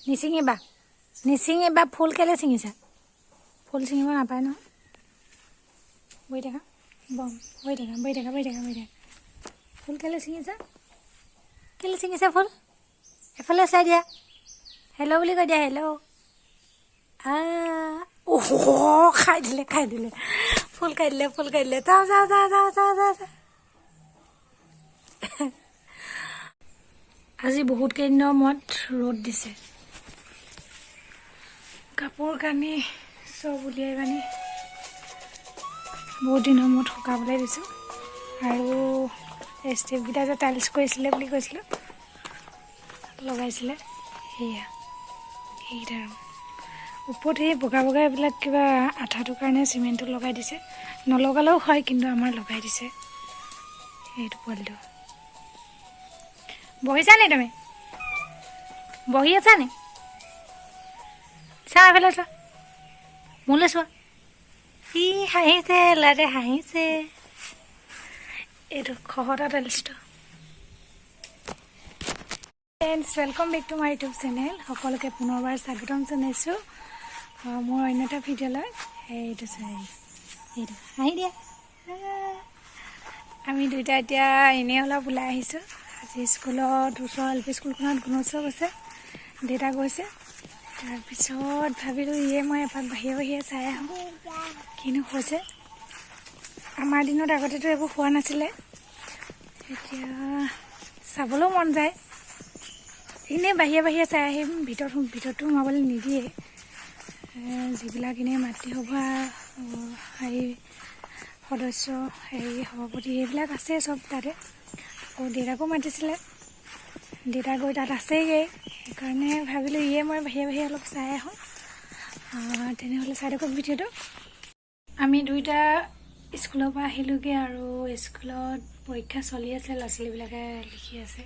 নিচিঙিবা নিচিঙিবা ফুল কেলে ছিঙিছা ফুল ছিঙিব নাপায় নহয় বহি থাকা বম বহি থাকা বহি থাকা বহি থাকা বহি থাকা ফুল কেলে ছিঙিছা ফুল এফালে চাই দিয়া হেল্ল' বুলি কৈ দিয়া হেল্ল' খাই দিলে ফুল খাই দিলে যাওঁ যাওঁ যাওঁ যাওঁ যাওঁ যাওঁ যাওঁ আজি বহুত কেইদিনৰ মূৰত ৰ'দ দিছে কাপোৰ কানি চব উলিয়াই পানি বহুত দিনৰ মূৰত শুকাবলৈ দিছোঁ আৰু ষ্টেপকেইটা যে টাইলছ কৰিছিলে বুলি কৈছিলোঁ লগাইছিলে সেয়া সেইকেইটা আৰু ওপৰত সেই বগা বগা এইবিলাক কিবা আঠাটোৰ কাৰণে চিমেণ্টটো লগাই দিছে নলগালেও হয় কিন্তু আমাৰ লগাই দিছে সেইটো পোৱালিটো বহিছা নি তুমি বহি আছা নি চা এইফালে চোৱা মোলৈ চোৱা ই হাঁহিছে ল'ৰাটোৱে হাঁহিছে এইটো খহটা টাইলছটো friends welcome back to my YouTube channel সকলোকে পুনৰবাৰ স্বাগতম জনাইছোঁ মোৰ অন্য এটা ভিডিঅ'লৈ এইটো এইটো হাঁহি দিয়া আমি দুইটা এতিয়া এনেই অলপ ওলাই আহিছোঁ আজি স্কুলত ওচৰৰ এল পি স্কুলখনত গুণোৎসৱ আছে দেউতা গৈছে তাৰপিছত ভাবিলোঁ মই এপাক বাহিৰে চাই আহোঁ কিনো হৈছে আমাৰ দিনত আগতেতো এইবোৰ হোৱা নাছিলে এতিয়া চাবলৈও মন যায় এনেই বাহিৰে চাই আহিম ভিতৰতো সোমাবলৈ নিদিয়ে যিবিলাক এনেই মাতৃসভা হেৰি সদস্য হেৰি সভাপতি এইবিলাক আছে চব তাতে আকৌ দেউতাকো মাতিছিলে দেউতা গৈ তাত আছেগৈ সেইকাৰণে ভাবিলোঁ মই বাহিৰে অলপ চাই আহোঁ তেনেহ'লে চাই থাকক ভিডিঅ'টো আমি দুইটা স্কুলৰ পৰা আহিলোঁগৈ আৰু স্কুলত পৰীক্ষা চলি আছে ল'ৰা ছোৱালীবিলাকে লিখি আছে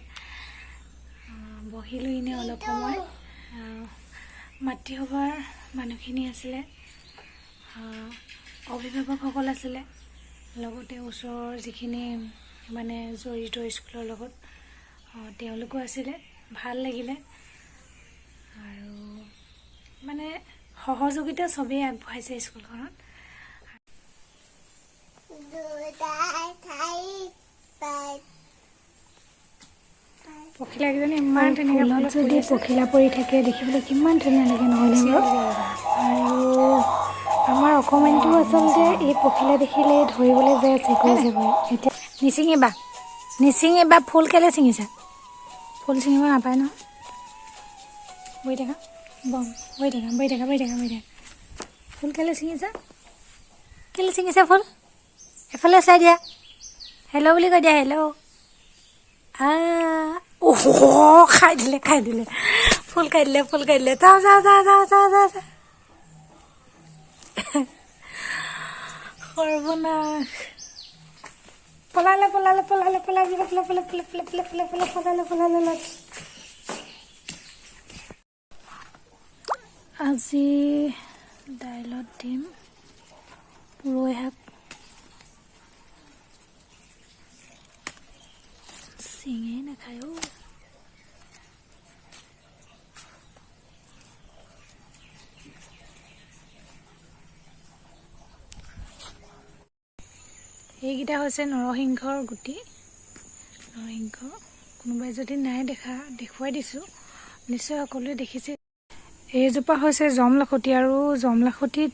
বহিলোঁ এনেই অলপ সময় মাতৃসভাৰ মানুহখিনি আছিলে অভিভাৱকসকল আছিলে লগতে ওচৰৰ যিখিনি মানে জড়িত স্কুলৰ লগত তেওঁলোকো আছিলে ভাল লাগিলে আৰু মানে সহযোগিতা চবেই আগবঢ়াইছে স্কুলখনত পখিলাকেইজনী ইমান ধুনীয়া যদি পখিলা পৰি থাকে দেখিবলৈ কিমান ধুনীয়া লাগে নহ'লে বাৰু আৰু আমাৰ অকণমানিটো আচলতে এই পখিলা দেখিলে ধৰিবলৈ যায় চেকুৰি এতিয়া নিচিঙিবা ফুল কেলে ছিঙিছা ফুল ছিঙিব নাপায় নহয় বহি থাকা বম বহি থাকা ফুল কেলে ছিঙিছা ফুল এফালে চাই দিয়া হেল্ল' বুলি কৈ দিয়া হেল্ল' খাই দিলে ফুল খাই দিলে যাওঁ যাওঁ যাওঁ যাওঁ যাওঁ যাওঁ যাওঁ সৰ্বনাশ পলালে আজি দাইলত দিম পুৰৈ শাক চিঙেই নাখায় এইকেইটা হৈছে নৰসিংহৰ গুটি নৰসিংহ কোনোবাই যদি নাই দেখুৱাই দিছোঁ নিশ্চয় সকলোৱে দেখিছে এইজোপা হৈছে জমলাখতি আৰু জমলাখতিত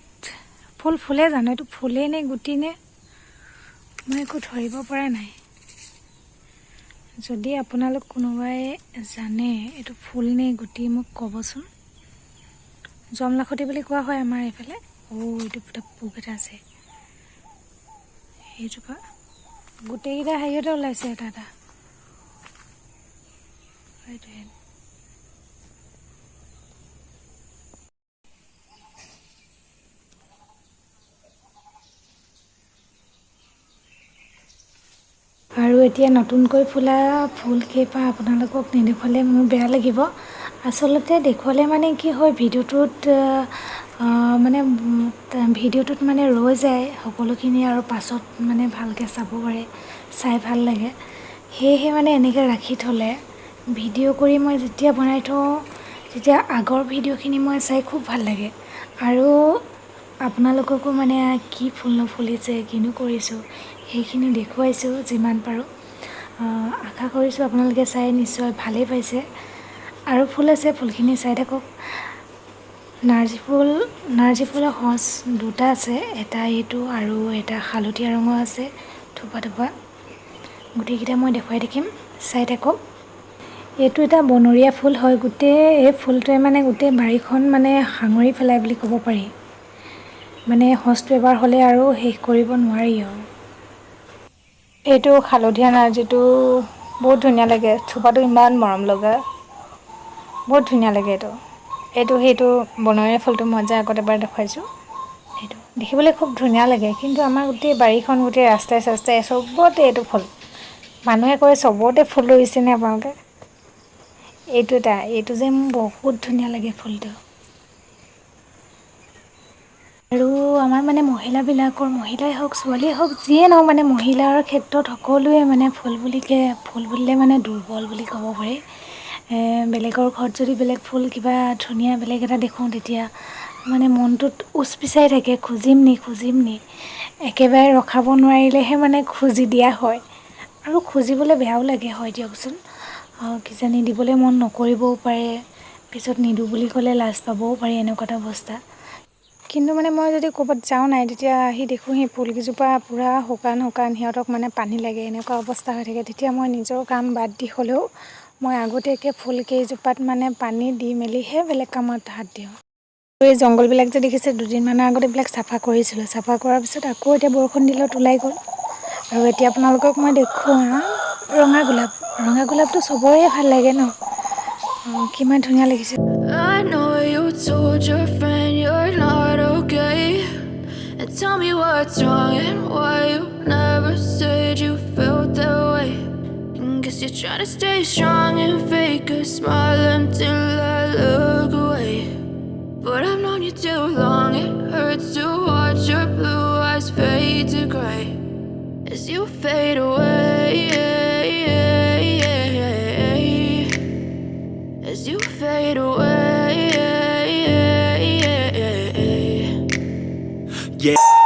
ফুলে জানো এইটো ফুলেই নে গুটি নে মই একো ধৰিব পৰা নাই যদি আপোনালোক কোনোবাই জানে এইটো ফুল নে গুটি মোক ক'বচোন জমলাখতি বুলি কোৱা হয় আমাৰ এইফালে এইটো পোক এটা আছে এইজোপা গোটেইকেইটা হেৰিয়তে ওলাইছে এটা সেইটোৱে আৰু এতিয়া নতুনকৈ ফুলা ফুল কেইপাহ আপোনালোকক নেদেখুৱালে মোৰ বেয়া লাগিব আচলতে দেখুৱালে মানে কি হয় ভিডিঅ'টোত মানে ৰৈ যায় সকলোখিনি আৰু পাছত মানে ভালকৈ চাব পাৰে চাই ভাল লাগে সেয়েহে মানে এনেকৈ ৰাখি থ'লে ভিডিঅ' কৰি মই যেতিয়া বনাই থওঁ তেতিয়া আগৰ ভিডিঅ'খিনি মই চাই খুব ভাল লাগে আৰু আপোনালোককো মানে কি ফুল নুফুলিছে কিনো কৰিছোঁ সেইখিনি দেখুৱাইছোঁ যিমান পাৰোঁ। আশা কৰিছোঁ আপোনালোকে চাই নিশ্চয় ভালেই পাইছে। আৰু ফুল আছে, ফুলখিনি চাই থাকক। নাৰ্জী ফুলৰ সঁচ দুটা আছে, এটা এইটো আৰু এটা হালধীয়া ৰঙৰ আছে থোপা থোপা। গোটেইকেইটা মই দেখুৱাই থাকিম, চাই থাকক। এইটো এটা বনৰীয়া ফুল হয়, গোটেই এই ফুলটোৱে মানে গোটেই বাৰীখন মানে সাঙুৰি পেলাই বুলি ক'ব পাৰি। মানে সঁচটো এবাৰ হ'লে আৰু শেষ কৰিব নোৱাৰি আৰু। এইটো হালধীয়া নাৰ্জীটো বহুত ধুনীয়া লাগে, থোপাটো ইমান মৰম লগা, বহুত ধুনীয়া লাগে এইটো সেইটো বনৰীয়া ফুলটো মই যে আগত এবাৰ দেখুৱাইছোঁ সেইটো দেখিবলৈ খুব ধুনীয়া লাগে। কিন্তু আমাৰ গোটেই বাৰীখন গোটেই ৰাস্তাই চাস্তাই চবতে এইটো ফুল। মানুহে কয় চবতে ফুল ৰুইছেনে আপোনালোকে। এইটো যে মোৰ বহুত ধুনীয়া লাগে ফুলটো। আৰু আমাৰ মানে মহিলাই হওক ছোৱালীয়ে হওক যিয়ে নহওক মানে মহিলাৰ ক্ষেত্ৰত সকলোৱে মানে ফুল বুলিলে মানে দুৰ্বল বুলি ক'ব পাৰি। বেলেগৰ ঘৰত যদি বেলেগ ফুল কিবা ধুনীয়া বেলেগ এটা দেখোঁ তেতিয়া মানে মনটোত উচ পিচাই থাকে, খুজিম নি একেবাৰে ৰখাব নোৱাৰিলেহে মানে খুজি দিয়া হয়। আৰু খুজিবলৈ বেয়াও লাগে হয় দিয়কচোন। কিজানি দিবলৈ মন নকৰিবও পাৰে, পিছত নিদিওঁ বুলি ক'লে লাজ পাবও পাৰি, এনেকুৱা এটা অৱস্থা। কিন্তু মানে মই যদি ক'ৰবাত যাওঁ নাই তেতিয়া আহি দেখোঁ সেই ফুলকেইজোপা পূৰা শুকান সিহঁতক মানে পানী লাগে এনেকুৱা অৱস্থা হৈ থাকে। তেতিয়া মই নিজৰ কাম বাদ দি হ'লেও মই আগতীয়াকৈ ফুলকেইজোপাত মানে পানী দি মেলিহে বেলেগ কামত হাত দিওঁ। এই জংঘলবিলাক যে দেখিছে দুদিনমানৰ আগত এইবিলাক চাফা কৰিছিলোঁ, চাফা কৰাৰ পিছত আকৌ এতিয়া বৰষুণ দিলত ওলাই গ'ল। আৰু এতিয়া আপোনালোকক মই দেখুৱাম ৰঙা গোলাপটো চবৰে ভাল লাগে ন, কিমান ধুনীয়া লাগিছে। I know you told your friend you're not okay, and tell me what's wrong and why you never said you felt that way. And guess you're trying to stay strong and fake a smile until I look away. But I've known you too long, it hurts to watch your blue eyes fade to gray as you fade away, as you fade away. Yeah.